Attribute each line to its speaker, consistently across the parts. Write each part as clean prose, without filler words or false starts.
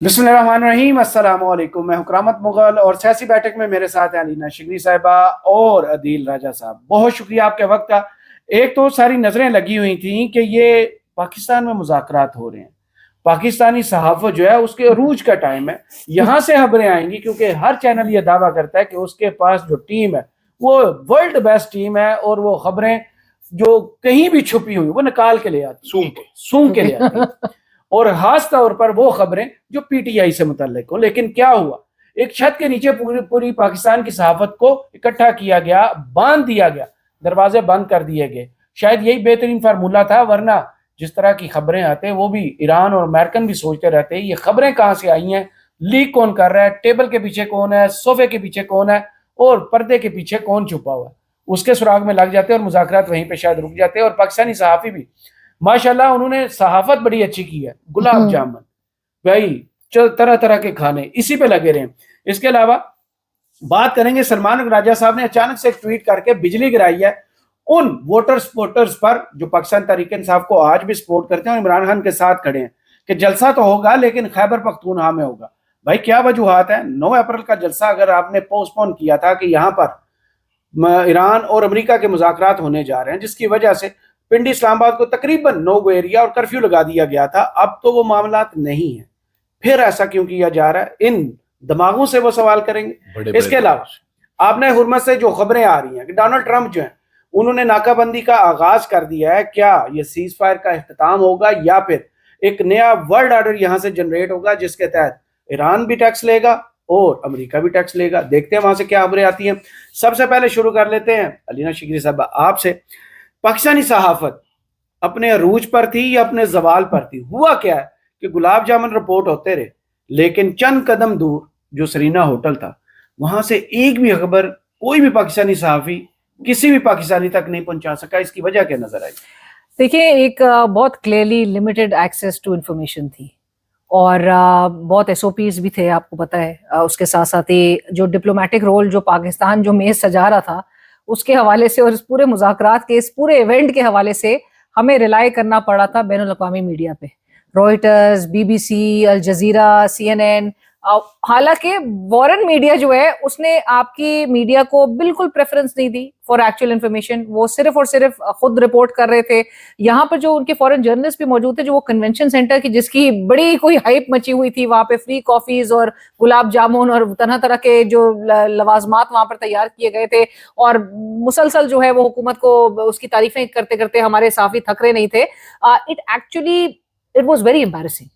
Speaker 1: बिस्मिल्लाहिर्रहमानिर्रहीम, अस्सलाम वालेकुम। मैं हुकरामत मुगल और सियासी बैठक में मेरे साथ हैं अलीना शिगरी साहिबा और अदील राजा साहब। बहुत शुक्रिया आपके वक्त का। एक तो सारी नज़रें लगी हुई थी कि ये पाकिस्तान में मुज़ाकरात हो रहे हैं, पाकिस्तानी सहाफ़त जो है उसके अरूज का टाइम है, यहाँ से खबरें आएंगी क्योंकि हर चैनल ये दावा करता है कि उसके पास जो टीम है वो वर्ल्ड बेस्ट टीम है और वो खबरें जो कहीं भी छुपी हुई वो निकाल के ले आती, सूंघ के ले आती और खास तौर पर वो खबरें जो पीटीआई से मुतल्लिक हो। लेकिन क्या हुआ, एक छत के नीचे पूरी पूरी पाकिस्तान की सहाफत को इकट्ठा किया गया, बांध दिया गया, दरवाजे बंद कर दिए गए। शायद यही बेहतरीन फार्मूला था, वरना जिस तरह की खबरें आते वो भी ईरान और अमेरिकन भी सोचते रहते हैं ये खबरें कहाँ से आई हैं, लीक कौन कर रहा है, टेबल के पीछे कौन है, सोफे के पीछे कौन है और पर्दे के पीछे कौन छुपा हुआ है। उसके सुराग में लग जाते हैं और मुज़ाकरात वहीं पे शायद रुक जाते हैं। और पाकिस्तानी सहाफ़ी भी माशाल्लाह उन्होंने सहाफत बड़ी अच्छी की है। गुलाब जामुन भाई, तरह तरह के खाने इसी पे लगे रहे। इसके अलावा बात करेंगे, सलमान राजा साहब ने अचानक से एक ट्वीट करके बिजली गिराई है उन वोटर सपोर्टर्स पर जो पाकिस्तान तहरीक इंसाफ को आज भी सपोर्ट करते हैं और इमरान खान के साथ खड़े हैं कि जलसा तो होगा लेकिन खैबर पख्तूनख्वा में होगा। भाई क्या वजूहात है? 9 अप्रैल का जलसा अगर आपने पोस्टपोन किया था कि यहाँ पर ईरान और अमेरिका के मुज़ाकरात होने जा रहे हैं, जिसकी वजह से पिंडी इस्लामाबाद को तकरीबन नो गो एरिया और कर्फ्यू लगा दिया गया था, अब तो वो मामला नहीं है, फिर ऐसा क्यों किया जा रहा है? इन दिमागों से वो सवाल करेंगे। इसके अलावा आपने हुर्मत से जो खबरें आ रही हैं कि डोनाल्ड ट्रंप जो है उन्होंने नाकाबंदी का आगाज कर दिया है, क्या ये सीज फायर का इख्तिताम होगा या फिर एक नया वर्ल्ड ऑर्डर यहां से जनरेट होगा जिसके तहत ईरान भी टैक्स लेगा और अमेरिका भी टैक्स लेगा? देखते हैं वहां से क्या खबरें आती हैं। सबसे पहले शुरू कर लेते हैं अलीना शिगरी साहब आपसे। पाकिस्तानी सहाफत अपने अरूज पर थी या अपने जवाल पर थी? हुआ क्या है कि गुलाब जामुन रिपोर्ट होते रहे लेकिन चंद कदम दूर जो सरीना होटल था वहां से एक भी खबर कोई भी पाकिस्तानी सहाफी किसी भी पाकिस्तानी तक नहीं पहुंचा सका। इसकी वजह क्या नजर आई?
Speaker 2: देखिए, एक बहुत clearly limited access to information थी और बहुत एसओपीज भी थे, आपको पता है। उसके साथ साथ ही जो डिप्लोमेटिक रोल जो पाकिस्तान जो मेज सजा रहा था उसके हवाले से और इस पूरे मुज़ाकरात के इस पूरे इवेंट के हवाले से हमें रिलाई करना पड़ा था बैनुल अक़वामी मीडिया पे, रॉयटर्स, बीबीसी, अल जजीरा, CNN। हालांकि वॉरेन मीडिया जो है उसने आपकी मीडिया को बिल्कुल प्रेफरेंस नहीं दी फॉर एक्चुअल इन्फॉर्मेशन, वो सिर्फ और सिर्फ खुद रिपोर्ट कर रहे थे। यहाँ पर जो उनके फॉरेन जर्नलिस्ट भी मौजूद थे, जो वो कन्वेंशन सेंटर की जिसकी बड़ी कोई हाइप मची हुई थी, वहाँ पे फ्री कॉफीज और गुलाब जामुन और तरह तरह के जो लवाजमात वहाँ पर तैयार किए गए थे और मुसलसल जो है वो हुकूमत को उसकी तारीफें करते करते हमारे साफी थकरे नहीं थे। It was very embarrassing.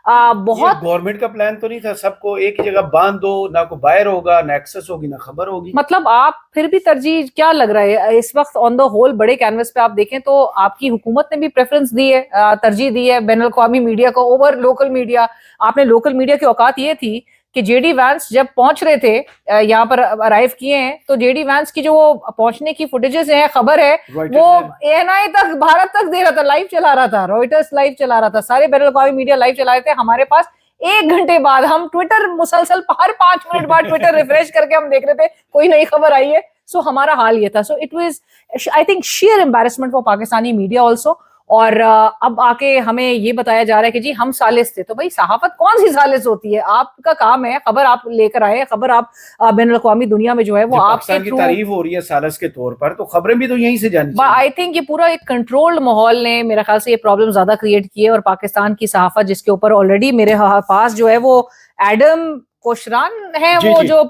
Speaker 2: बहुत
Speaker 1: गवर्नमेंट का प्लान तो नहीं था सबको एक ही जगह बांध दो, ना को बाहर होगा, ना एक्सेस होगी, ना खबर होगी?
Speaker 2: मतलब आप फिर भी तरजीह क्या लग रहा है इस वक्त ऑन द होल बड़े कैनवस पे आप देखें तो आपकी हुकूमत ने भी प्रेफरेंस दी है, तरजीह दी है बैनुल अक़वामी मीडिया को ओवर लोकल मीडिया। आपने लोकल मीडिया की औकात ये थी कि जेडी वैंस जब पहुंच रहे थे, यहाँ पर अराइव किए हैं, तो जेडी वैंस की जो वो पहुंचने की फुटेजेस है, खबर है, वो ANI तक, भारत तक दे रहा था, लाइव चला रहा था, रॉयटर्स लाइव चला रहा था, सारे बैनुल अक़वामी मीडिया लाइव चला रहे थे। हमारे पास 1 घंटे बाद हम ट्विटर मुसलसल हर 5 मिनट बाद ट्विटर रिफ्रेश करके हम देख रहे थे कोई नई खबर आई है। सो हमारा हाल ये था। So it was I think share embarrassment for Pakistani media also. और अब आके हमें ये बताया जा रहा है कि जी हम सालिस थे। तो भाई सहाफत कौन सी सालिस होती है? आपका काम है खबर आप लेकर आए, खबर आप बैनुल अक़वामी दुनिया में जो है वो आपके
Speaker 1: थ्रू तारीफ हो रही है सालिस के तौर पर, तो खबरें भी तो यहीं से जानी चाहिए।
Speaker 2: आई थिंक ये पूरा एक कंट्रोल्ड माहौल ने मेरे ख्याल से ये प्रॉब्लम ज्यादा क्रिएट की है और पाकिस्तान की सहाफत जिसके ऊपर ऑलरेडी मेरे पास जो है वो एडम कोशरान है, वो जो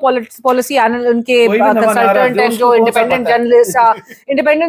Speaker 2: पॉलिसी उनके कंसल्टेंट हैं, जो इंडिपेंडेंट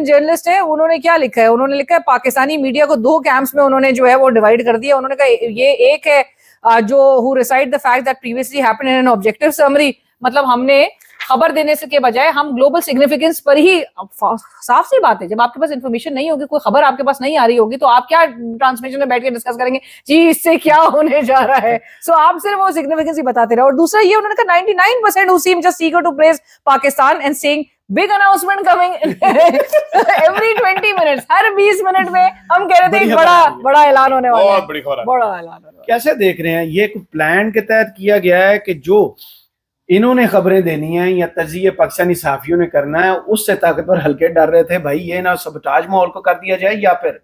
Speaker 2: जर्नलिस्ट है, उन्होंने क्या लिखा है? उन्होंने लिखा है पाकिस्तानी मीडिया को 2 कैंप्स में उन्होंने जो है वो डिवाइड कर दिया। उन्होंने कहा ये एक है जो who reside the fact that previously happened in an objective summary, मतलब हमने खबर देने से के बजाय हम ग्लोबल सिग्निफिकेंस पर ही, साफ सी बात है जब आपके पास इन्फॉर्मेशन नहीं होगी, कोई खबर आपके पास नहीं आ रही होगी, तो आप क्या ट्रांसमिशन में बैठ के डिस्कस करेंगे जी इससे क्या होने जा रहा है? सो आप सिर्फ वो सिग्निफिकेंस ही बताते रहे। और दूसरा ये उन्होंने कहा 99% who seem just eager to praise Pakistan and saying big announcement coming every 20 minutes, her 20 minute में हम कह रहे थे एक बड़ा ऐलान होने वाला है, बड़ा ऐलान होने वाला।
Speaker 1: कैसे देख रहे हैं ये प्लान के तहत किया गया है कि जो इन्होंने खबरें देनी है या तजिए पाकिस्तानी सहाफियों ने करना है, उससे ताकतवर हल्के डर रहे थे भाई ये ना सबटाज माहौल को कर दिया जाए या फिर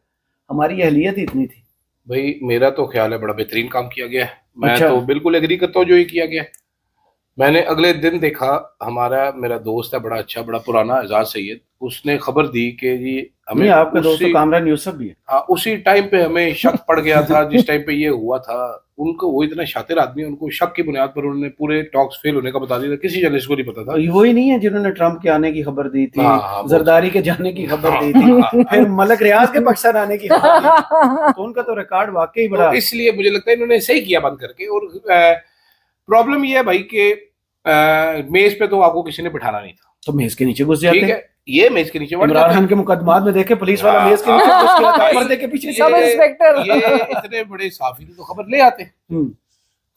Speaker 1: हमारी अहलियत इतनी थी?
Speaker 3: भाई मेरा तो ख्याल है बड़ा बेहतरीन काम किया गया है। मैं
Speaker 1: अच्छा।
Speaker 3: तो बिल्कुल एग्री करता हूँ जो ये किया गया है। मैंने अगले दिन देखा, मेरा दोस्त है बड़ा अच्छा, बड़ा पुराना, एजाज सैयद, उसने खबर दी कि जी हमें
Speaker 1: नहीं, आपका दोस्त तो कामरान यूसुफ भी है।
Speaker 3: हाँ, उसी टाइम पे हमें शक पड़ गया था जिस टाइम पे ये हुआ था। उनको, वो इतने शातिर आदमी है, उनको शक की बुनियाद पर उन्होंने पूरे टॉक्स फेल होने का बता दिया था, किसी जर्नलिस्ट को नहीं पता था।
Speaker 1: वही नहीं है जिन्होंने ट्रम्प के आने की खबर दी थी,
Speaker 3: हाँ,
Speaker 1: जरदारी के जाने की खबर
Speaker 3: हाँ,
Speaker 1: दी थी,
Speaker 3: हाँ,
Speaker 1: फिर मलक रियाज के पाकिस्तान आने की खबर दी, तो उनका तो रिकॉर्ड वाकई बड़ा।
Speaker 3: तो इसलिए मुझे लगता है इन्होंने सही किया बंद करके। और प्रॉब्लम ये है भाई कि मेज पे तो आपको किसी ने बिठाना नहीं था,
Speaker 1: तो मेज के नीचे घुस जाते
Speaker 3: ठीक
Speaker 1: हैं।
Speaker 3: है, ये मेज के नीचे बढ़
Speaker 1: इमरान
Speaker 3: जाते
Speaker 1: खान
Speaker 3: हैं।
Speaker 1: के मुकदमात में देखे पुलिस वाला
Speaker 3: हाँ,
Speaker 1: मेज के नीचे घुस गया था, पर्दे के पीछे
Speaker 2: सब इंस्पेक्टर।
Speaker 3: ये इतने बड़े साफी तो खबर ले आते,
Speaker 1: हम्म,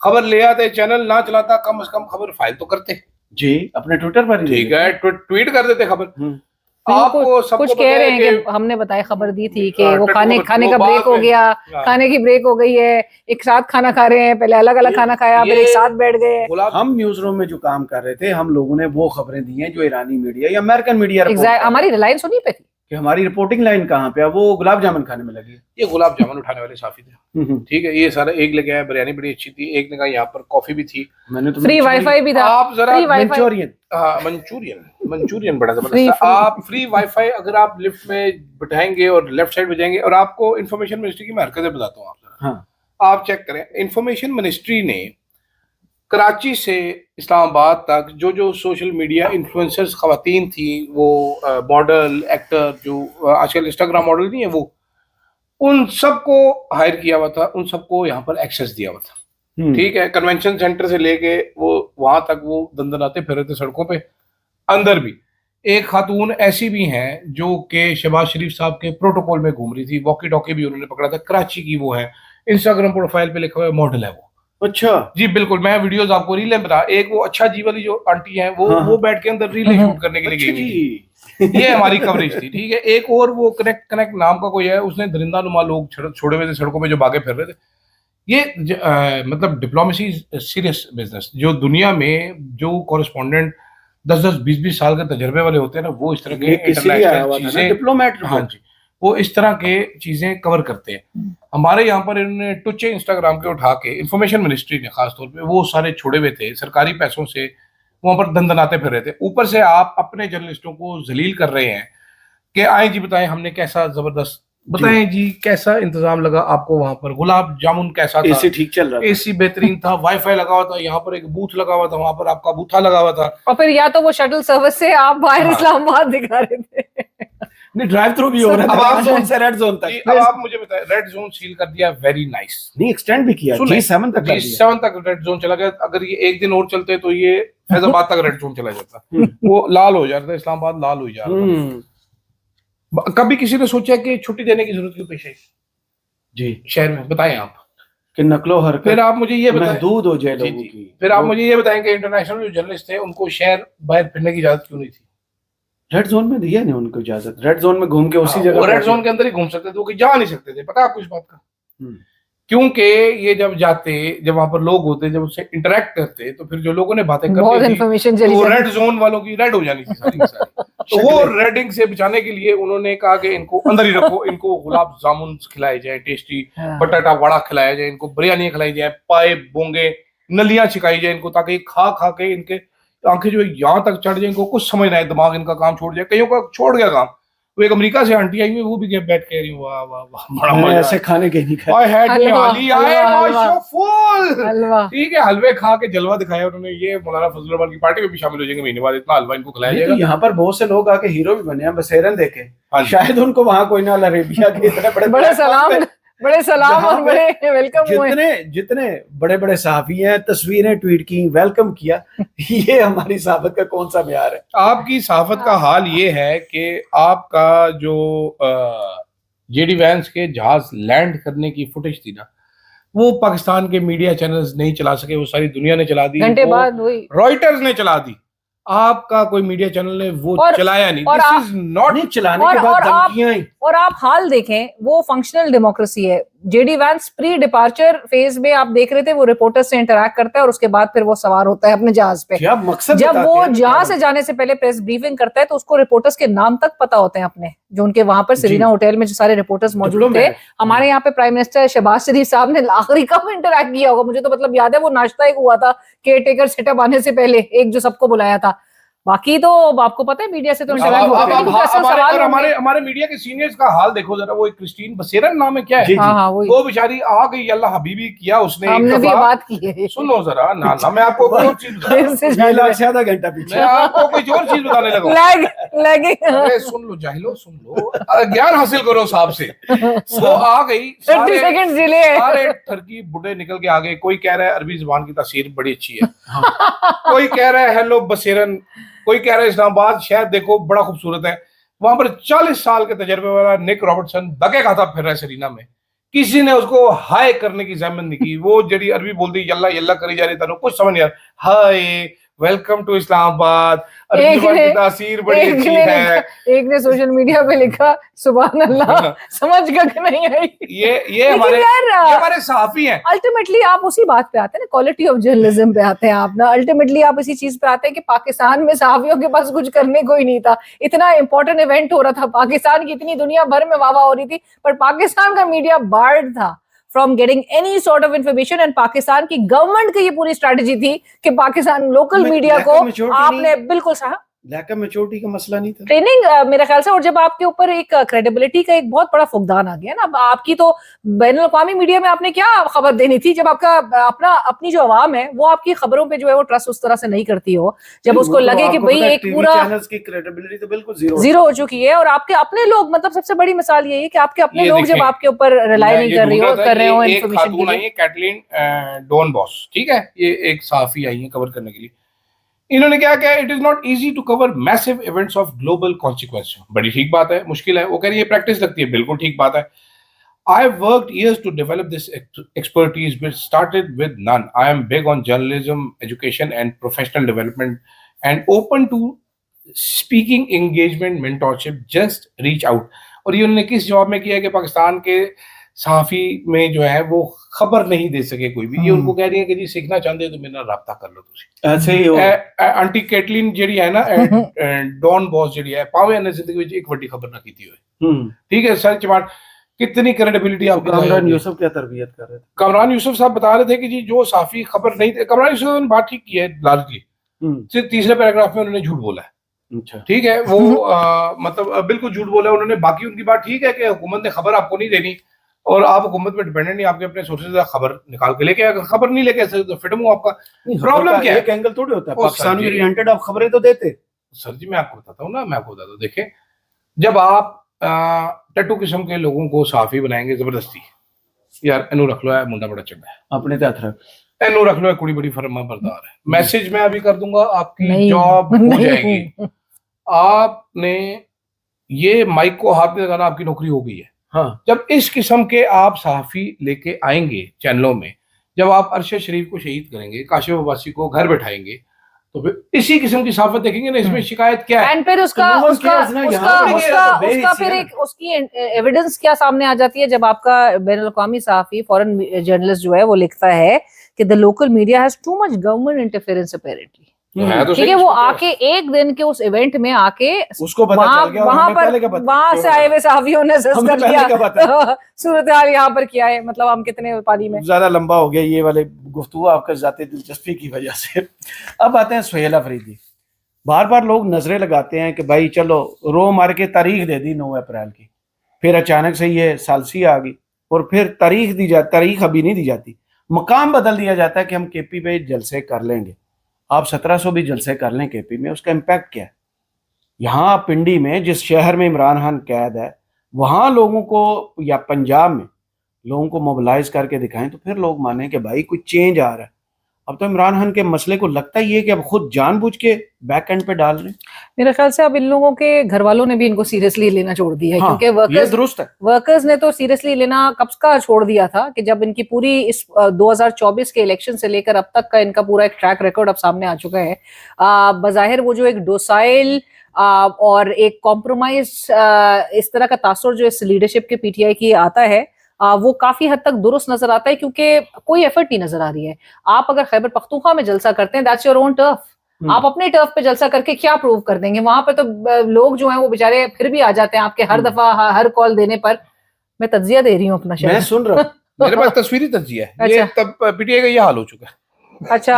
Speaker 3: खबर ले आते, चैनल ना चलाता, कम से कम खबर फाइल तो करते,
Speaker 1: जी, अपने ट्विटर पर ही
Speaker 3: ठीक है, ट्वीट कर देते खबर।
Speaker 1: हम्म,
Speaker 3: आपको सबको
Speaker 2: कुछ
Speaker 3: पता
Speaker 2: कह
Speaker 3: है
Speaker 2: रहे हैं कि हमने बताया, खबर दी थी कि वो
Speaker 3: हाँ,
Speaker 2: खाने
Speaker 3: वो
Speaker 2: का
Speaker 3: बाद
Speaker 2: ब्रेक हो
Speaker 3: में-
Speaker 2: गया,
Speaker 3: हाँ।
Speaker 2: खाने की ब्रेक हो गई है, एक साथ खाना खा रहे हैं, पहले अलग अलग खाना खाया, फिर एक साथ बैठ गए।
Speaker 3: गुलाब
Speaker 1: हम न्यूज रूम में जो काम कर रहे थे, हम लोगों ने वो खबरें दी हैं जो ईरानी मीडिया या अमेरिकन मीडिया
Speaker 2: एग्जैक्ट, हमारी रिलायंस उन्हीं पे थी
Speaker 1: कि हमारी रिपोर्टिंग लाइन कहाँ पे है, वो गुलाब जामुन खाने में लगी है।
Speaker 3: ये गुलाब जामुन उठाने वाले साफी थे,
Speaker 1: हम्म,
Speaker 3: ठीक है, ये सारा। एक लेके आया, बिरयानी बड़ी अच्छी थी, एक ने कहा यहाँ पर कॉफी भी थी,
Speaker 1: मैंने तो
Speaker 2: फ्री वाईफाई भी था,
Speaker 3: आप जरा
Speaker 2: फ्री वाईफाई,
Speaker 1: मंचूरियन,
Speaker 3: मंचूरियन बड़ा जबरदस्त
Speaker 2: Free,
Speaker 3: है।
Speaker 2: free।
Speaker 3: आप फ्री वाईफाई अगर आप लिफ्ट में बिठाएंगे और लेफ्ट साइड में जाएंगे, और आपको इंफॉर्मेशन मिनिस्ट्री की मैं हरकतें बताता हूँ, आप जरा
Speaker 1: हाँ,
Speaker 3: आप चेक करें। इंफॉर्मेशन मिनिस्ट्री ने कराची से इस्लामाबाद तक जो जो सोशल मीडिया इन्फ्लुएंसर्स खवातीन थी, वो मॉडल, एक्टर, जो आजकल इंस्टाग्राम मॉडल नहीं है, वो उन सबको हायर किया हुआ था, उन सबको यहाँ पर एक्सेस दिया हुआ था, ठीक है। कन्वेंशन सेंटर से लेके वो वहां तक वो दंदनाते फिर रहे थे सड़कों पे। अंदर भी एक खातून ऐसी भी हैं जो कि शहबाज शरीफ साहब के प्रोटोकॉल में घूम रही थी, वॉकी टॉकी भी उन्होंने पकड़ा था, कराची की वो है, इंस्टाग्राम प्रोफाइल पे लिखा हुआ है मॉडल है वो।
Speaker 1: अच्छा,
Speaker 3: जी बिल्कुल, मैं वीडियोस आपको रीलें बता, एक वो अच्छा जी वाली जो आंटी है, वो
Speaker 1: हाँ,
Speaker 3: वो बैठ के अंदर रीलें शूट करने के लिए
Speaker 1: अच्छा
Speaker 3: गई हुई
Speaker 1: जी,
Speaker 3: थी। ये हमारी कवरेज थी, ठीक है। एक और वो कनेक्ट नाम का कोई है, उसने दरिंदा नुमा लोग छोड़े हुए थे सड़कों पे जो भागे फिर रहे थे। ये मतलब डिप्लोमेसी सीरियस बिजनेस, जो दुनिया में जो कॉरेस्पॉन्डेंट 10-20 साल के तजर्बे वाले होते हैं ना, वो इस तरह के
Speaker 1: इसीलिए आया हुआ था ना
Speaker 3: चीजें,
Speaker 1: डिप्लोमेट।
Speaker 3: हाँ जी, वो इस तरह के चीजें कवर करते हैं। हमारे यहाँ पर इन्होंने टुच्चे इंस्टाग्राम के उठा के, इंफॉर्मेशन मिनिस्ट्री ने खासतौर पे, वो सारे छोड़े हुए थे, सरकारी पैसों से वहां पर दंदनाते फिर रहे थे। ऊपर से आप अपने जर्नलिस्टों को जलील कर रहे हैं कि आए जी बताएं हमने कैसा जबरदस्त, बताएं जी कैसा इंतजाम लगा आपको, वहां पर गुलाब जामुन कैसा था,
Speaker 1: एसी ठीक चल रहा था,
Speaker 3: एसी बेहतरीन था, वाईफाई लगा हुआ था, यहाँ पर एक बूथ लगा हुआ था, वहां पर आपका बूथा लगा हुआ था,
Speaker 2: और फिर या तो वो शटल सर्विस से आप बाहर
Speaker 3: हाँ।
Speaker 2: इस्लामाबाद दिखा रहे थे,
Speaker 1: नहीं ड्राइव थ्रू भी हो रहा
Speaker 3: अब
Speaker 1: था,
Speaker 3: आप
Speaker 1: रेड जोन से रेड जोन
Speaker 3: जी,
Speaker 1: तक।
Speaker 3: अब आप मुझे बताएं, रेड जोन सील कर दिया, वेरी नाइस,
Speaker 1: नहीं एक्सटेंड भी किया,
Speaker 3: सुने,
Speaker 1: G7 तक कर दिया।
Speaker 3: G7 तक रेड जोन चला गया। अगर ये एक दिन और चलते तो ये फैजाबाद तक रेड जोन चला जाता, वो लाल हो जाता, इस्लामाबाद लाल हो जाता। कभी किसी ने सोचा कि छुट्टी देने की जरूरत क्यों पेश आई
Speaker 1: जी,
Speaker 3: शहर में, बताएं आप।
Speaker 1: कि नकलो हरकत
Speaker 3: फिर आप मुझे ये बताएं,
Speaker 1: महदूद हो जाए
Speaker 3: जी,
Speaker 1: लोगों
Speaker 3: जी।
Speaker 1: की।
Speaker 3: फिर आप मुझे ये बताएं कि इंटरनेशनल जो जर्नलिस्ट थे उनको शहर बाहर फिरने की इजाजत क्यों नहीं थी?
Speaker 1: रेड जोन में दिया नहीं उनको इजाजत, रेड जोन में घूम के उसी
Speaker 3: हाँ,
Speaker 1: जगह
Speaker 3: वो रेड
Speaker 1: बैठे।
Speaker 3: जोन के अंदर ही घूम सकते थे, वो कहीं जा नहीं सकते थे, पता है आपको इस बात का?
Speaker 1: हम्म,
Speaker 3: क्योंकि ये जब जाते, जब वहां पर लोग होते, जब उससे इंटरेक्ट करते, तो फिर जो लोगों ने बातें
Speaker 2: बहुत
Speaker 3: करनी थी,
Speaker 2: इन्फॉर्मेशन
Speaker 3: तो
Speaker 2: चली
Speaker 3: वो
Speaker 2: जाती।
Speaker 3: रेड जोन वालों की रेड हो जानी थी सारी की सारी। तो वो रेडिंग से बचाने के लिए उन्होंने कहा कि इनको अंदर ही रखो, इनको गुलाब जामुन खिलाए जाए, टेस्टी
Speaker 2: हाँ।
Speaker 3: बटाटा वड़ा खिलाया जाए, इनको बिरयानी खिलाई जाए, पाए बोंगे नलियां छिकाई जाए इनको, ताकि खा खा के इनके आंखें जो है यहाँ तक चढ़ जाए, इनको कुछ समझ ना आए, दिमाग इनका काम छोड़ जाए। कईयों का छोड़ गया काम। वो एक अमेरिका से आंटी आई हुई, वो भी बैठ के रही, वाह वाह वाह, बड़ा
Speaker 1: मैंने
Speaker 3: मजा
Speaker 1: ऐसे खाने के नहीं खाए।
Speaker 3: I had
Speaker 2: हलवा,
Speaker 3: निहाली आए,
Speaker 2: हलवा,
Speaker 3: I
Speaker 2: हलवा।
Speaker 3: so full।
Speaker 2: हलवा,
Speaker 3: ठीक है, हलवे खा के जलवा दिखाया उन्होंने। ये मौलाना फजल रहमान की पार्टी में भी शामिल हो जाएंगे महीने बाद, इतना हलवा इनको खिलाया
Speaker 1: नहीं तो
Speaker 3: जाएगा।
Speaker 1: यहाँ पर बहुत से लोग आके हीरो भी बने हैं बसेरन देखे,
Speaker 3: हाँ जी।
Speaker 1: शायद उनको वहां कोई ना अरेबिया के इतने
Speaker 2: बड़े सलाम
Speaker 1: जहाँ
Speaker 2: और
Speaker 1: पे
Speaker 2: बड़े वेलकम हुए।
Speaker 1: जितने बड़े बड़े सहाफी हैं, तस्वीरें ट्वीट की, वेलकम किया। ये हमारी सहाफत का कौन सा म्यार है?
Speaker 3: आपकी सहाफत का हाल ये है कि आपका जो जेडी वैंस के जहाज लैंड करने की फुटेज थी ना, वो पाकिस्तान के मीडिया चैनल्स नहीं चला सके, वो सारी दुनिया ने चला दी,
Speaker 2: घंटे बाद वही
Speaker 3: रॉयटर्स ने चला दी, आपका कोई मीडिया चैनल ने वो चलाया नहीं। दिस इज नॉट,
Speaker 1: नहीं चलाने के बाद धमकियां ही।
Speaker 2: और आप हाल देखें, वो फंक्शनल डेमोक्रेसी है, JD Vance pre departure phase में आप देख रहे थे वो रिपोर्टर से इंटरैक्ट करता है और उसके बाद फिर वो सवार होता है अपने जहाज पे। जब वो जहां से जाने से पहले प्रेस ब्रीफिंग करता है तो उसको रिपोर्टर्स के नाम तक पता होते हैं अपने, जो उनके वहां पर सेरेना होटल में जो सारे रिपोर्टर्स मौजूद थे। हमारे यहाँ पे प्राइम मिनिस्टर शहबाज शरीफ साहब ने आखिरी कब इंटरैक्ट किया होगा, मुझे तो मतलब याद है वो नाश्ता एक हुआ था केयर टेकर सेटअप आने से पहले, एक जो सबको बुलाया था। बाकी तो आपको पता है मीडिया से तो इंटरैक्ट होते हैं।
Speaker 3: हमारे मीडिया के सीनियर्स का हाल देखो जरा, वो एक क्रिस्टीन बसेरन नाम है क्या है,
Speaker 2: वो
Speaker 3: बेचारी आ गई, अल्लाह हबीबी किया उसने,
Speaker 2: हमने भी बात की है।
Speaker 3: सुनो जरा ना मैं आपको कोई और चीज
Speaker 1: आधा घंटा पीछे
Speaker 3: मैं आपको कोई और चीज बताने लगा। अरे सुन लो जाहिलो, सुन लो, ज्ञान हासिल करो साहब से। वो आ गई, सारे ठरकी बुढ़े निकल के आ गए। कोई कह रहा है अरबी जुबान की तासीर बड़ी अच्छी है, कोई कह रहा है हेलो बसेरन, कोई कह रहा है इस्लामाबाद शहर देखो बड़ा खूबसूरत है। वहां पर 40 साल के तजर्बे वाला निक रॉबर्टसन दगे खाता फिर रहा है सेरीना में, किसी ने उसको हाय करने की जहमत नहीं की। वो जड़ी अरबी बोलती यल्ला यल्ला करी जा रही था, कुछ समझ नहीं आ रहा। हाय वेलकम टू इस्लामाबाद, अरबी जुबान की तासीर बड़ी अच्छी है।
Speaker 2: एक ने सोशल मीडिया पे लिखा सुभान अल्लाह, समझ गए नहीं आई।
Speaker 3: ये हमारे सहाफी हैं।
Speaker 2: अल्टीमेटली आप उसी बात पे आते हैं ना, क्वालिटी ऑफ जर्नलिज्म पे आते हैं आप ना। अल्टीमेटली आप इसी चीज पे आते हैं कि पाकिस्तान में सहाफियों के पास कुछ करने को ही नहीं था। इतना इंपॉर्टेंट इवेंट हो रहा था पाकिस्तान की, इतनी दुनिया भर में वाह वाह हो रही थी, पर पाकिस्तान का मीडिया बार्ड था from getting any sort of information. And Pakistan की गवर्नमेंट की ये पूरी स्ट्रेटजी थी कि पाकिस्तान लोकल मीडिया को आपने बिल्कुल सहा
Speaker 1: लैक ऑफ मैच्योरिटी का मसला नहीं था,
Speaker 2: ट्रेनिंग मेरे ख्याल से। और जब आपके ऊपर एक क्रेडिबिलिटी का एक बहुत बड़ा फुकदान आ गया ना, आपकी तो बैनुल अक़वामी मीडिया में आपने क्या खबर देनी थी जब आपका अपनी जो आवाम है वो आपकी खबरों पे जो है वो ट्रस्ट उस तरह से नहीं करती हो, जब उसको लगे कि भाई एक पूरा
Speaker 1: चैनल्स की क्रेडिबिलिटी तो बिल्कुल
Speaker 2: जीरो हो चुकी है। और आपके अपने लोग, मतलब सबसे बड़ी मिसाल यही है कि आपके अपने लोग जब आपके ऊपर रिलाई नहीं कर रहे हो इन्फॉर्मेशन के लिए।
Speaker 3: कैटलीन डॉन बॉस, ठीक है, ये एक सहाफी आई है कवर करने के लिए। इन्होंने क्या कहा, it is not easy to cover massive events of global consequence. बड़ी ठीक बात है, मुश्किल है। वो कह रही है प्रैक्टिस लगती है, बिल्कुल ठीक बात है। I have worked years to develop this expertise, which started with none. I am big on journalism, education and professional development and open to speaking engagement, mentorship. Just reach out. और ये उन्होंने किस जवाब में किया कि पाकिस्तान के सहाफी में जो है वो खबर नहीं दे सके कोई भी। ये उनको कह रही है कि जी सीखना चाहते हो तो मेरे नाल राब्ता कर लो तुसी।
Speaker 1: ऐसे ही हो।
Speaker 3: आंटी कैटलीन जेडी है ना, डॉन बॉस जेडी है, पावे ने जिंदगी में एक बड़ी खबर ना की हुई, ठीक है। सर चमाट कितनी क्रेडिबिलिटी आपको।
Speaker 1: कमरान यूसुफ क्या तरबियत कर रहे थे?
Speaker 3: कमरान यूसुफ साहब बता रहे थे कि जी जो सहाफी खबर नहीं थे, कमरान यूसुफ ने बात ठीक की है लार्जली, सिर्फ तीसरे पैराग्राफ में उन्होंने झूठ बोला है।
Speaker 1: अच्छा,
Speaker 3: ठीक है, वो मतलब बिल्कुल झूठ बोला उन्होंने। बाकी उनकी बात ठीक है कि हुकूमत ने खबर आपको नहीं देनी और आप हुकूमत पे डिपेंडेंट नहीं, आपके अपने सोर्सेज से खबर निकाल के लेके, अगर खबर नहीं लेके तो फिटम हो आपका। प्रॉब्लम क्या है,
Speaker 1: एक एंगल थोड़ी होता है, पाकिस्तान में ओरिएंटेड आप खबरें तो देते।
Speaker 3: सर जी मैं आपको बताता हूँ ना, मैं आपको बताता हूँ, देखें जब आप टट्टू किस्म के लोगों को सहाफी बनाएंगे जबरदस्ती, यार इनू रख लो है मुंडा बड़ा चंगा है,
Speaker 1: अपने तहत रख,
Speaker 3: इनू रख लो है कुड़ी बड़ी फरमा बरदार है, मैसेज मैं अभी कर दूंगा, आपकी जॉब हो जाएगी। आपने ये माइक को हाथ में लगाना, आपकी नौकरी हो गई है।
Speaker 1: हाँ,
Speaker 3: जब इस किस्म के आप सहाफी लेके आएंगे चैनलों में, जब आप अरशद शरीफ को शहीद करेंगे, काशिफ अब्बासी को घर बैठाएंगे, तो फिर इसी किस्म की सहाफत देखेंगे ना, इसमें शिकायत क्या है?
Speaker 2: एंड फिर उसकी एविडेंस क्या सामने आ जाती है जब आपका बैनुल अक़वामी सहाफी फॉरेन जर्नलिस्ट जो है वो लिखता है कि the local media has too much government interference apparently. ठीक है, वो आके एक दिन के उस इवेंट में आके
Speaker 1: उसको पता चल गया,
Speaker 2: वहां से आए हुए सहाफियों ने सच कर लिया सूरत हाल यहाँ पर क्या है, मतलब हम कितने पानी में।
Speaker 1: ज्यादा लंबा हो गया ये वाले गुफ्तगू आपका जाती दिलचस्पी की वजह से। अब आते हैं सुहेल अफरीदी। बार बार लोग नजरें लगाते हैं कि भाई चलो रो मार के तारीख दे दी 9 अप्रैल की, फिर अचानक से ये सालसी आ गई और फिर तारीख दी जाती, तारीख अभी नहीं दी जाती, मकाम बदल दिया जाता है कि हम केपी पे जलसे कर लेंगे। आप 1700 भी जलसे कर लें केपी में, उसका इम्पैक्ट क्या है? यहाँ पिंडी में जिस शहर में इमरान खान कैद है, वहाँ लोगों को या पंजाब में लोगों को मोबिलाइज करके दिखाएं तो फिर लोग माने कि भाई कुछ चेंज आ रहा है। अब तो इमरान खान के मसले को लगता ही है कि अब खुद जानबूझ के बैक एंड पे डाल रहे हैं।
Speaker 2: मेरे ख्याल से अब इन लोगों के घर वालों ने भी इनको सीरियसली लेना छोड़ दिया है। हाँ, क्योंकि वर्कर्स ने तो सीरियसली लेना कब का छोड़ दिया था कि जब इनकी पूरी इस 2024 के इलेक्शन से लेकर अब तक का इनका पूरा एक ट्रैक रिकॉर्ड अब सामने आ चुका है। बज़ाहिर वो जो एक डोसाइल और एक कॉम्प्रोमाइज इस तरह का तासुर जो इस लीडरशिप के पीटीआई की आता है, वो काफी हद तक दुरुस्त नजर आता है, क्योंकि कोई एफर्ट नहीं नजर आ रही है। आप अगर खैबर पख्तूनख्वा में जलसा करते हैं, दैट्स योर ओन टर्फ, आप अपने टर्फ पे जलसा करके क्या प्रूव कर देंगे? वहां पे तो लोग जो हैं वो बेचारे फिर भी आ जाते हैं आपके हर दफा हर कॉल देने पर। मैं तज्जिया दे रही हूँ अपना,
Speaker 1: मैं सुन रहा हूँ
Speaker 3: मेरे पास तस्वीरी तज्जिया है। ये तब पीटीआई का ये हाल हो चुका है।
Speaker 2: अच्छा,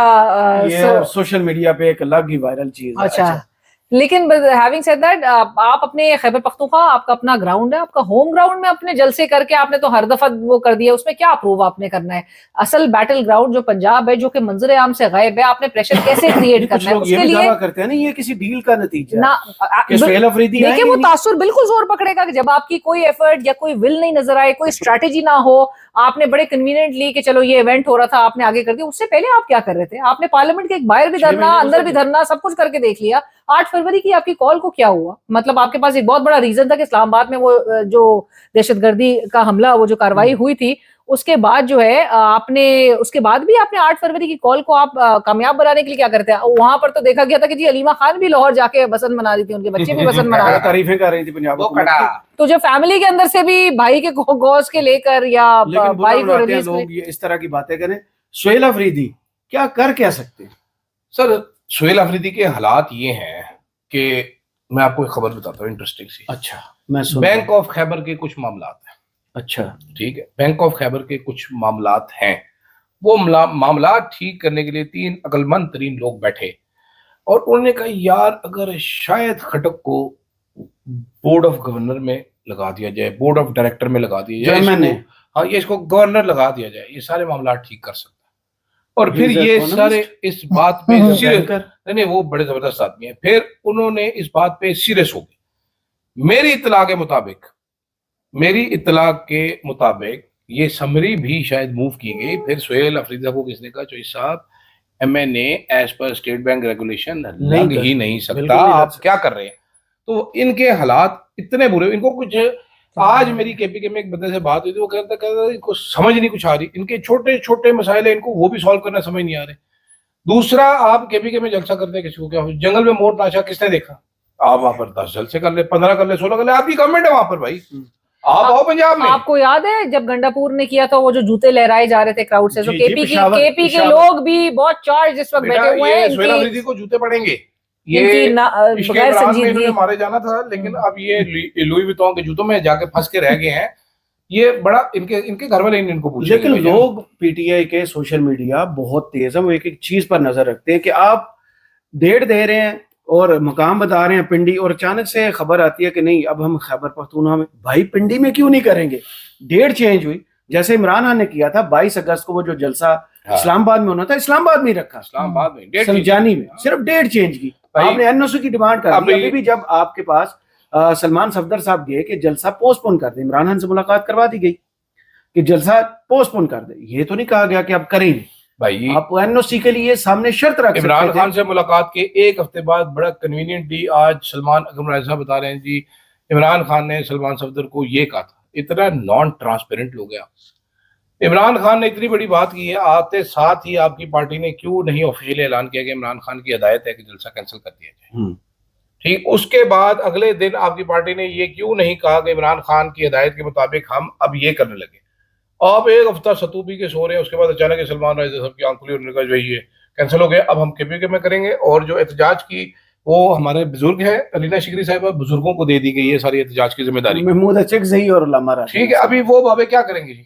Speaker 1: ये सोशल मीडिया पे एक अलग ही वायरल चीज है।
Speaker 2: अच्छा, लेकिन हैविंग सेड दैट, आप अपने खैबर पख्तूनख्वा आपका अपना ग्राउंड है, आपका होम ग्राउंड में अपने जलसे करके आपने तो हर दफा वो कर दिया, उसमें क्या अप्रूव आपने करना है? असल बैटल ग्राउंड जो पंजाब है, जो कि मंजर आम से गायब है, आपने प्रेशर कैसे क्रिएट करना है उसके लिए?
Speaker 1: दावा करते हैं ना ये किसी डील का नतीजा
Speaker 2: ना, देखिए वो तासुर बिल्कुल जोर पकड़ेगा कि जब आपकी कोई एफर्ट या कोई विल नहीं नजर आए, कोई स्ट्रेटेजी ना हो, आपने बड़े कन्वीनियंटली कि चलो ये इवेंट हो रहा था आपने आगे कर दिया। उससे पहले आप क्या कर रहे थे? आपने पार्लियामेंट के बाहर भी धरना, अंदर भी धरना, सब कुछ करके देख लिया। 8 फरवरी की आपकी कॉल को क्या हुआ? मतलब आपके पास एक बहुत बड़ा रीजन था कि इस्लामाबाद में वो जो दहशतगर्दी का हमला, वो जो कार्रवाई हुई थी, उसके बाद जो है आपने, उसके बाद भी आपने 8 फरवरी की कॉल को आप कामयाब बनाने के लिए क्या करते हैं? वहां पर तो देखा गया था कि जी अलीमा खान भी लाहौर जाके बसंत मना रही थी, उनके बच्चे भी बसंत मना रहे थे,
Speaker 1: तारीफें कर रही थी पंजाब को।
Speaker 2: तो जो फैमिली के अंदर से भी भाई के गौस के लेकर या भाई को रिलीज,
Speaker 1: लोग ये इस तरह की बातें करें। सुहेल अफरीदी क्या कर सकते हैं?
Speaker 3: सर, सुहेल अफरीदी के हालात ये हैं कि मैं आपको एक खबर बताता हूँ इंटरेस्टिंग सी।
Speaker 1: अच्छा, मैं
Speaker 3: बैंक ऑफ खैबर के कुछ मामलात हैं।
Speaker 1: अच्छा,
Speaker 3: ठीक है, बैंक ऑफ खैबर के कुछ मामलात हैं। वो मामला ठीक करने के लिए 3 अक्लमंद तरीन लोग बैठे और उन्होंने कहा यार अगर शायद खटक को बोर्ड ऑफ गवर्नर में लगा दिया जाए, बोर्ड ऑफ डायरेक्टर में लगा दिया जाए, हाँ ये इसको गवर्नर लगा दिया जाए, ये सारे मामला ठीक कर सकता है। और फिर ये सारे इस बात पे नहीं, वो बड़े जबरदस्त आदमी है। फिर उन्होंने इस बात पे सीरियस हो गए। मेरी इत्तला के मुताबिक ये समरी भी शायद मूव की गई। फिर सुहेल अफरीदी को किसने कहा, चौधरी साहब MNA as per State Bank regulation लग ही नहीं सकता, आप क्या कर रहे हैं? तो इनके हालात इतने बुरे, इनको कुछ, आज मेरी KPK में एक बंदे से बात हुई थी, वो कहता इनको समझ नहीं कुछ आ रही, इनके छोटे छोटे मसाइल है, इनको वो भी सॉल्व करना समझ नहीं आ रहे। दूसरा, आप KPK में जलसा करते हैं, किसी को क्या, जंगल में मोर नाचा किसने देखा? आप वहां पर 10 जलसे कर ले, 15 कर ले, 16 कर ले, आपकी गवर्नमेंट है वहां पर भाई, आप आओ पंजाब में।
Speaker 2: आपको याद है जब गंडापुर ने किया था वो जो जूते लहराए जा रहे थे क्राउड से, तो KP के लोग भी बहुत चार्ज इस वक्त बैठे हुए हैं।
Speaker 3: सुहेल अफरीदी को जूते पड़ेंगे, ये
Speaker 2: बगैर संजीदगी
Speaker 3: मारे जाना था, लेकिन अब ये लुई विटॉन के जूतों में जाके फंस के रह गए हैं। ये बड़ा इनके घर वाले इनको पूछे।
Speaker 1: लेकिन लोग PTI के सोशल मीडिया बहुत तेज है, वो एक एक चीज पर नजर रखते हैं कि आप डेट दे रहे हैं और मकाम बता रहे हैं पिंडी, और अचानक से खबर आती है कि नहीं अब हम खैबर पख्तूनख्वा में, भाई पिंडी में क्यों नहीं करेंगे? डेट चेंज हुई, जैसे इमरान खान ने किया था 22 अगस्त को, वो जो जलसा इस्लामाबाद में होना था, इस्लामाबाद में रखा,
Speaker 3: इस्लामाबाद में
Speaker 1: संजानी में, सिर्फ डेट चेंज की। आपने NOC की डिमांड कर दी। अभी भी जब आपके पास सलमान सफदर साहब गए कि जलसा पोस्टपोन कर दे, इमरान खान से मुलाकात करवा दी गई कि जलसा पोस्टपोन कर दे, ये तो नहीं कहा गया कि आप करेंगे।
Speaker 3: भाई
Speaker 1: आप NOC के लिए सामने शर्त रख सकते थे।
Speaker 3: इमरान खान से मुलाकात के 1 हफ्ते बाद बड़ा कन्वीनियंटली आज सलमान अकबर साहब बता रहे हैं जी इमरान खान ने सलमान सफदर को ये कहा था। इतना नॉन ट्रांसपेरेंट हो गया। इमरान खान ने इतनी बड़ी बात की है, आते साथ ही आपकी पार्टी ने क्यों नहीं ऑफिशियली ऐलान किया कि इमरान खान की हिदायत है कि जलसा कैंसिल कर दिया जाए? ठीक, उसके बाद अगले दिन आपकी पार्टी ने ये क्यों नहीं कहा कि इमरान खान की हिदायत के मुताबिक हम अब ये करने लगे? आप 1 हफ्ता सतूबी के सो रहे हैं, उसके बाद अचानक सलमान राजा साहब की आंखों उन्होंने कहा जो ये कैंसिल हो गया, अब हम KPK में करेंगे। और जो एहतजाज की वो हमारे बुजुर्ग है अलीना शिकरी साहिबा, बुजुर्गों को दे दी गई है सारी एहतजाज की जिम्मेदारी,
Speaker 1: महमूद अचकज़ई और अल्लामा राशिद।
Speaker 3: ठीक है, अभी वो बाबे क्या करेंगे जी?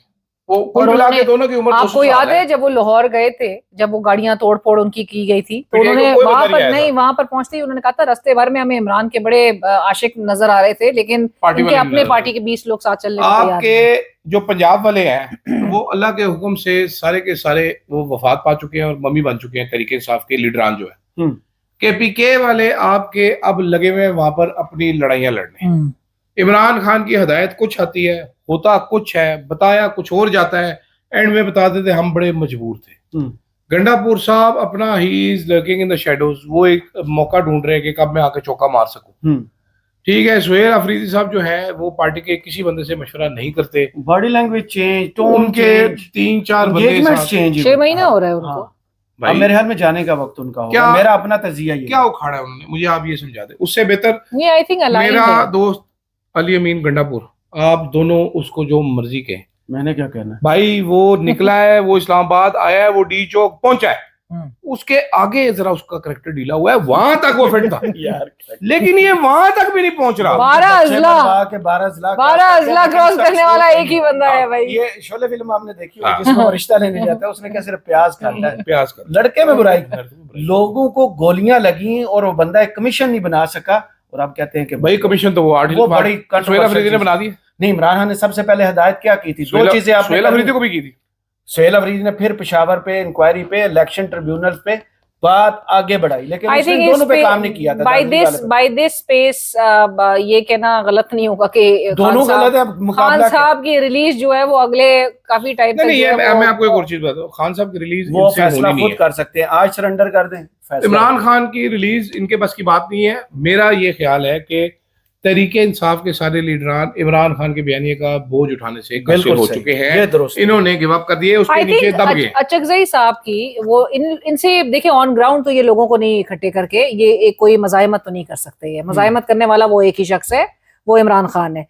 Speaker 3: वो कुल मिला के दोनों की उम्र,
Speaker 2: आपको याद है जब वो लाहौर गए थे, जब वो गाड़ियां तोड़ फोड़ उनकी की गई थी, तो उन्होंने वहां पर पहुंचते ही उन्होंने कहा था रास्ते भर में हमें इमरान के बड़े आशिक नजर आ रहे थे, लेकिन उनके अपने पार्टी के 20 लोग साथ चलने को तैयार
Speaker 3: आपके जो पंजाब वाले हैं वो अल्लाह के हुक्म से सारे के सारे वो वफात पा चुके हैं और मम्मी बन चुके हैं तरीके इंसाफ के लीडरान जो है। KPK वाले आपके अब लगे हुए वहां पर अपनी लड़ाइयां लड़ने। इमरान खान की हिदायत कुछ आती है, होता कुछ है, बताया कुछ और जाता है, एंड में बता देते हम बड़े मजबूर थे। गंडापुर साहब अपना he is lurking in the shadows, वो एक मौका ढूंढ रहे हैं कि कब मैं आके चौका मार सकूं। ठीक है, सुहेल अफरीदी साहब जो है वो पार्टी के किसी बंदे से मशवरा नहीं करते,
Speaker 1: बॉडी लैंग्वेज चेंज,
Speaker 3: तो उनके 3-4 बंदे
Speaker 1: चेंज,
Speaker 2: 6 महीना हो रहा है उनको।
Speaker 1: अब मेरे ख्याल में जाने का वक्त उनका होगा। मेरा अपना तजिया ये
Speaker 3: क्या उखाड़ा है उन्होंने, मुझे आप ये समझा दे। उससे बेहतर
Speaker 2: आई थिंक
Speaker 3: मेरा दोस्त अली अमीन गंडापुर, आप दोनों उसको जो मर्जी के
Speaker 1: मैंने क्या कहना है?
Speaker 3: भाई वो निकला है, वो इस्लामाबाद आया है, वो डी चौक पहुंचा है, उसके आगे जरा उसका करेक्टर ढीला हुआ है, वहां तक वो फिट था
Speaker 1: यार,
Speaker 3: लेकिन ये वहां तक भी नहीं पहुंच रहा।
Speaker 2: 12 अजला
Speaker 1: 12
Speaker 2: अजला क्रॉस करने वाला एक ही बंदा है भाई।
Speaker 1: ये शोले फिल्म आपने देखी होगी जिसमें वो रिश्ता लेने जाता है, उसने क्या सिर्फ प्याज खाता है,
Speaker 3: प्याज का
Speaker 1: लड़के में बुराई। लोगों को गोलियां लगी और वो बंदा एक कमीशन नहीं बना सका, और आप कहते हैं कि
Speaker 3: भाई कमीशन तो वो
Speaker 1: बड़ी
Speaker 3: सुहेल अफरीदी ने बना दी।
Speaker 1: नहीं, इमरान खान ने सबसे पहले हिदायत क्या की थी? दो चीजें आपने
Speaker 3: सुहेल अफरीदी को भी की थी।
Speaker 1: सुहेल अफरीदी ने फिर पेशावर पे इंक्वायरी पे, इलेक्शन ट्रिब्यूनल पे बात आगे बढ़ाई, लेकिन उसने दोनों पे काम नहीं किया था।
Speaker 2: बाय दिस स्पेस ये कहना गलत नहीं होगा कि
Speaker 1: दोनों गलत है।
Speaker 2: खान साहब की रिलीज जो है वो अगले काफी टाइम तक
Speaker 3: नहीं, मैं आपको एक और चीज बता दूं, खान साहब की रिलीज
Speaker 1: वो फैसला खुद कर सकते हैं, आज सरेंडर कर दें।
Speaker 3: इमरान खान की रिलीज इनके बस की बात नहीं है। मेरा ये ख्याल है कि तरीके इंसाफ के सारे लीडरान इमरान खान के बयानिए का बोझ उठाने से कशीर हो चुके हैं, इन्होंने गिव अप कर दिए, उसके नीचे दब गए।
Speaker 2: अचकजई साहब की वो इनसे देखिए ऑन ग्राउंड तो ये लोगों को नहीं इकट्ठे करके ये एक कोई मजायमत तो नहीं कर सकते। ये मजायमत करने वाला वो एक ही शख्स है, वो इमरान खान है।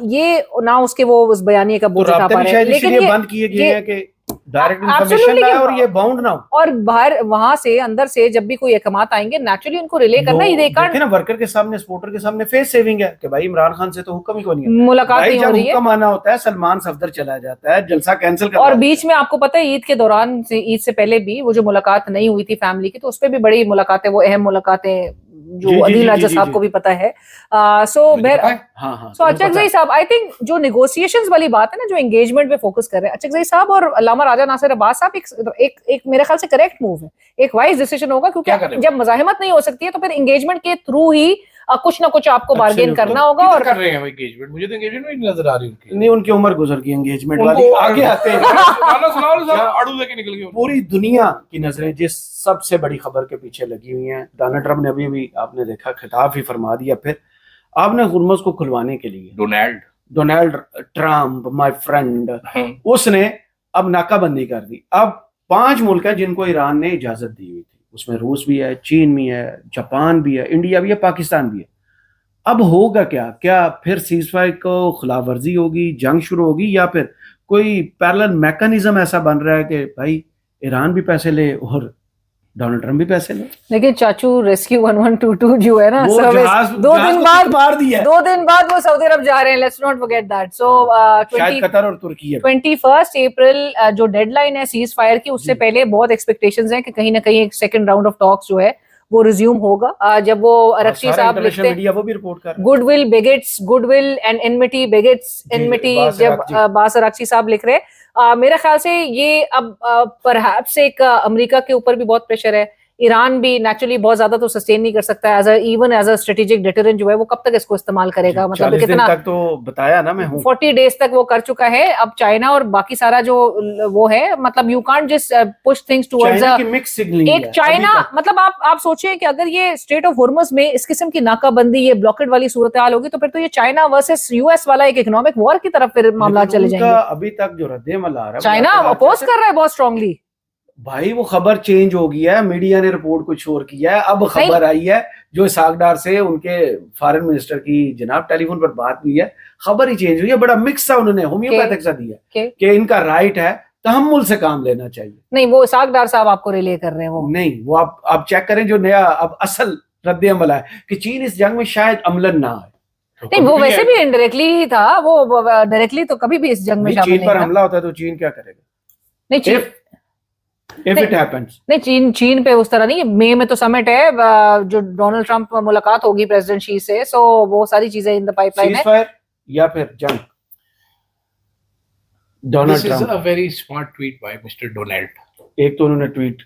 Speaker 2: ये ना उसके वो उस बयानिए का बोझ उठा पा रहे हैं, लेकिन ये
Speaker 1: बंद किए गए हैं कि डायरेक्ट इन्फॉर्मेशन ना और ये बाउंड ना हो।
Speaker 2: और बाहर वहां से अंदर से जब भी कोई अहकामात आएंगे नेचुरली उनको रिले करना ही देखा
Speaker 1: ना, वर्कर के सामने, सपोर्टर के सामने फेस सेविंग है कि भाई इमरान खान से तो हुक्म ही कोई नहीं है,
Speaker 2: मुलाकात नहीं हो रही है।
Speaker 1: हुक्म आना होता है सलमान सफदर चला जाता है, जलसा कैंसिल कर।
Speaker 2: और बीच में आपको पता है ईद के दौरान से, ईद से पहले भी वो जो मुलाकात नहीं हुई थी फैमिली की, तो उस पर भी बड़ी मुलाकातें, वो अहम मुलाकातें जो अदील राजा साहब को भी पता है। सो अचकजई साहब, आई थिंक जो नेगोशिएशंस वाली बात है ना, जो एंगेजमेंट पे फोकस कर रहे हैं अचकजई साहब और अल्लामा राजा नासिर अब्बास साहब, एक मेरे ख्याल से करेक्ट मूव है, एक वाइज डिसीजन होगा, क्योंकि जब मज़ाहमत नहीं हो सकती है तो फिर एंगेजमेंट के थ्रू ही कुछ ना कुछ आपको बार्गेन करना होगा। और
Speaker 3: कर रहे हैं एंगेजमेंट, मुझे तो एंगेजमेंट नहीं नजर आ रही उनकी।
Speaker 1: नहीं, उनकी उम्र गुजर गई एंगेजमेंट वाली, आगे आते हैं।
Speaker 3: आड़ू लेके निकल गए।
Speaker 1: पूरी दुनिया की नजरें जिस सबसे बड़ी खबर के पीछे लगी हुई हैं, डोनाल्ड ट्रंप ने अभी भी आपने देखा खिताब ही फरमा दिया, फिर आपने हुर्मुज़ को खुलवाने के लिए डोनाल्ड ट्रंप माय फ्रेंड, उसने अब नाकाबंदी कर दी। अब 5 मुल्क हैं जिनको ईरान ने इजाजत दी हुई थी, उसमें रूस भी है, चीन भी है, जापान भी है, इंडिया भी है, पाकिस्तान भी है। अब होगा क्या फिर सीज़फायर को खिलाफ वर्जी होगी, जंग शुरू होगी, या फिर कोई पैरेलल मैकेनिज्म ऐसा बन रहा है कि भाई ईरान भी पैसे ले और डोनाल्ड ट्रंप भी पैसे ले?
Speaker 2: लेकिन चाचू रेस्क्यू 1122 जो है ना,
Speaker 1: सर्विस
Speaker 2: 2 दिन बाद
Speaker 1: मार दिया,
Speaker 2: 2 दिन बाद वो सऊदी अरब जा रहे हैं, लेट्स नॉट फॉरगेट दैट। सो
Speaker 1: शायद कतर और तुर्की है।
Speaker 2: 21 अप्रैल जो डेडलाइन है सीज फायर की, उससे पहले बहुत एक्सपेक्टेशंस हैं कि कहीं ना कहीं एक सेकंड राउंड ऑफ टॉक्स जो है वो रिज्यूम होगा। जब वो अरक्ची साहब लिखते हैं,
Speaker 1: वो भी रिपोर्ट कर,
Speaker 2: goodwill begets goodwill and enmity begets enmity, जब बास अरक्ची साहब लिख रहे हैं, मेरे ख्याल से ये अब परहैप्स एक अमेरिका के ऊपर भी बहुत प्रेशर है। ईरान भी नेचुरली बहुत ज्यादा तो सस्टेन नहीं कर सकता है, even as a strategic deterrent जो है, वो कब तक इसको इस्तेमाल करेगा? मतलब कितना
Speaker 1: तक तो बताया ना मैं हूं,
Speaker 2: 40 डेज तक वो कर चुका है। अब चाइना और बाकी सारा जो वो है, मतलब you can't just push things towards एक चाइना। मतलब आप सोचिए कि अगर ये स्ट्रेट ऑफ हुर्मुज़ में इस किस्म की नाकाबंदी, ये ब्लॉकेड वाली सूरत हाल होगी, तो फिर तो ये चाइना वर्सेस यूएस वाला एक इकोनॉमिक वॉर की तरफ फिर मामला चले जाएंगे।
Speaker 1: अभी तक जो रद्द-ए-अमल आ रहा है,
Speaker 2: चाइना अपोज कर रहा है बहुत स्ट्रांगली।
Speaker 1: भाई वो खबर चेंज हो गई है, मीडिया ने रिपोर्ट कुछ और किया है। अब खबर आई है जो इसाकडार से उनके फॉरेन मिनिस्टर की जनाब टेलीफोन पर बात हुई है, खबर ही चेंज हुई है। बड़ा मिक्स सा उन्होंने होम्योपैथिक सा दिया कि इनका राइट है, तहम्मुल से काम लेना चाहिए।
Speaker 2: नहीं, वो इसाकडार साहब आपको रिले कर रहे हैं, वो
Speaker 1: नहीं, वो आप चेक करें जो नया अब असल रद्द अमल है कि चीन इस जंग में शायद अमलन ना आए।
Speaker 2: नहीं, वो वैसे भी इनडायरेक्टली ही था, वो डायरेक्टली तो कभी भी इस जंग में शामिल नहीं।
Speaker 1: चीन पर हमला होता है तो चीन क्या करेगा?
Speaker 2: नहीं,
Speaker 1: If it happens.
Speaker 2: नहीं, चीन पे उस तरह नहीं। मई में तो समिट है, जो डोनाल्ड ट्रंप मुलाकात होगी प्रेसिडेंट शी से, सो वो सारी चीजें इन द पाइपलाइन है।
Speaker 1: या फिर जंग। Donald Trump,
Speaker 3: this is a very smart tweet bye mister Donald.
Speaker 1: एक तो उन्होंने ट्वीट,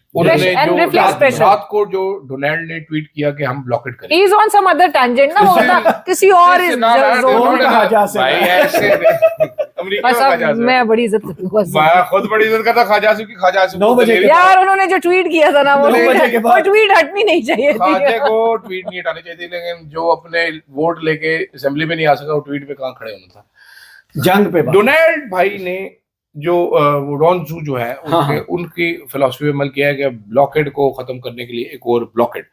Speaker 3: रात को जो डोनाल्ड ने ट्वीट किया कि हम ब्लॉकेट करें,
Speaker 2: he is on some other tangent ना, होता किसी और इस जोन में
Speaker 1: खाजा से भाई ऐसे
Speaker 3: अमेरिका का खाजा से
Speaker 2: मैं बड़ी इज्जत करता हूं,
Speaker 3: मैं खुद बड़ी इज्जत करता खाजा से की। खाजा से
Speaker 1: 9 बजे
Speaker 2: यार उन्होंने जो ट्वीट किया था ना, वो ट्वीट हटनी नहीं चाहिए थी।
Speaker 3: खाजे को ट्वीट नहीं हटानी चाहिए थी, लेकिन जो अपने वोट लेके असेंबली में नहीं आ सका, वो ट्वीट पे कहां खड़े होना था।
Speaker 1: जंग पे
Speaker 3: डोनाल्ड भाई ने जो वो डॉन जू जो है उनकी फिलॉसफी में अमल किया है कि ब्लॉकेड को खत्म करने के लिए एक और ब्लॉकेड।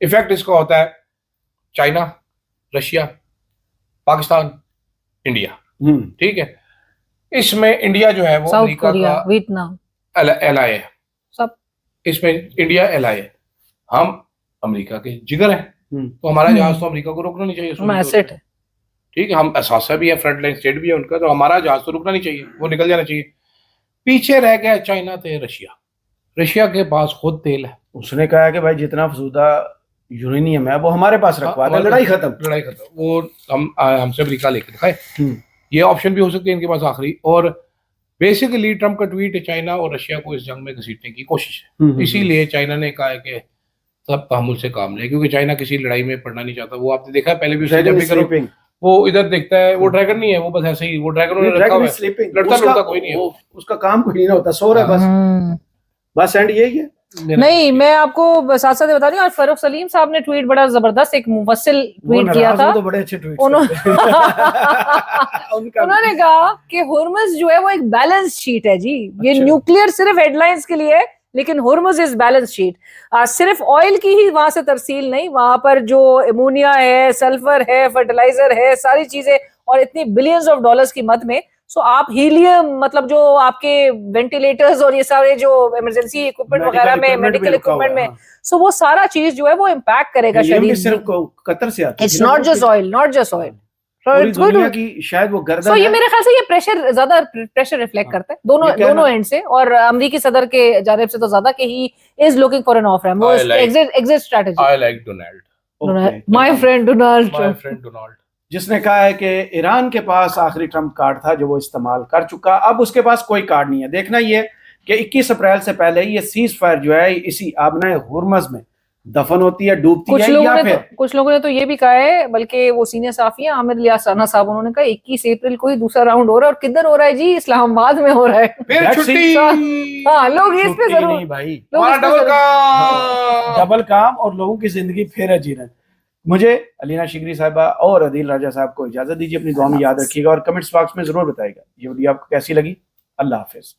Speaker 3: इफेक्ट इसका होता है चाइना, रशिया, पाकिस्तान, इंडिया, ठीक है। इसमें इंडिया जो है वो
Speaker 2: साउथ
Speaker 3: अमेरिका
Speaker 2: कोरिया,
Speaker 3: का
Speaker 2: वियतनाम,
Speaker 3: एलाई है,
Speaker 2: सब।
Speaker 3: इसमें इंडिया एलाई है, हम अमेरिका के जिगर हैं, तो हमारा जहाज तो अमेरिका को रोकना नहीं चाहिए,
Speaker 2: हम एसेट है।
Speaker 3: ठीक है, हम असासा भी है, फ्रंट लाइन स्टेट भी है उनका, तो हमारा जहाज तो रुकना नहीं चाहिए, वो निकल जाना चाहिए। पीछे रह गया चाइना थे रशिया, रशिया के पास खुद तेल है,
Speaker 1: उसने कहा है कि भाई जितना फसूदा यूरेनियम है वो हमारे पास रखवा दे, लड़ाई खत्म।
Speaker 3: लड़ाई खत्म, वो हमसे अमेरिका लेकर दिखाए, ये ऑप्शन भी हो सकती है इनके पास आखिरी। और बेसिकली ट्रम्प का ट्वीट चाइना और रशिया को इस जंग में घसीटने की कोशिश है, इसीलिए चाइना ने कहा है कि सब तहमुल से काम ले, क्योंकि चाइना किसी लड़ाई में पड़ना नहीं चाहता। वो आपने देखा है पहले भी उसने जब भी करो वो इधर देखता है, वो ड्रैगन नहीं है, वो बस ऐसे ही वो ड्रैगन रखा हुआ है, लड़ता कोई नहीं है,
Speaker 1: उसका काम कोई नहीं होता, सो रहा है बस एंड यही है।
Speaker 2: नहीं, मैं आपको साथ साथ बता रही हूँ, आज फरूख सलीम साहब ने ट्वीट बड़ा जबरदस्त एक मुफस्सिल ट्वीट किया था,
Speaker 1: तो बड़े अच्छे ट्वीट
Speaker 2: उन्होंने कहा कि हुर्मुज़ जो है वो एक बैलेंस शीट है जी, ये न्यूक्लियर सिर्फ हेडलाइंस के लिए है, लेकिन हुर्मुज़ इज बैलेंस शीट। सिर्फ ऑयल की ही वहां से तरसील नहीं, वहां पर जो एमोनिया है, सल्फर है, फर्टिलाइजर है, सारी चीजें, और इतनी बिलियंस ऑफ डॉलर्स की मद में। सो आप हीलियम, मतलब जो आपके वेंटिलेटर्स और ये सारे जो इमरजेंसी इक्विपमेंट वगैरह में, मेडिकल इक्विपमेंट में, सो वो सारा चीज जो है वो इम्पैक्ट करेगा शरीर।
Speaker 1: सिर्फ कतर से आता है,
Speaker 2: it's not just oil, not just oil,
Speaker 1: दुनिया की शायद वो गर्दन।
Speaker 2: ये मेरे ख्याल से ये प्रेशर ज्यादा प्रेशर रिफ्लेक्ट करता है दोनों एंड से, और अमेरिकी सदर के जानिब से तो ज्यादा कि ही is looking for an off ramp, वो exit strategy.
Speaker 3: I like Donald,
Speaker 2: my friend Donald,
Speaker 1: जिसने कहा है कि ईरान के पास आखिरी ट्रम्प कार्ड था जो वो इस्तेमाल कर चुका, अब उसके पास कोई कार्ड नहीं है। देखना ये कि 21 अप्रैल से पहले ये सीज फायर जो है इसी आबना हुर्मुज़ में दफन होती है, डूबती है, या फिर
Speaker 2: कुछ लोगों ने तो ये भी कहा है, बल्कि वो सीनियर साफी है आमिर इलियास राना साहब, उन्होंने कहा 21 अप्रैल को ही दूसरा राउंड हो रहा है, और किधर हो रहा है जी? इस्लामाबाद में हो रहा है,
Speaker 3: फिर छुट्टी।
Speaker 2: हाँ, लोग इस पे जरूर
Speaker 1: नहीं भाई,
Speaker 3: डबल
Speaker 1: काम और लोगों की जिंदगी फिर अजीरन। मुझे अलीना शिगरी साहिबा और अदील राजा साहब को इजाजत दीजिए, अपनी दुआ में याद रखिएगा और कमेंट्स बॉक्स में जरूर बताइएगा ये वीडियो आपको कैसी लगी। अल्लाह हाफिज।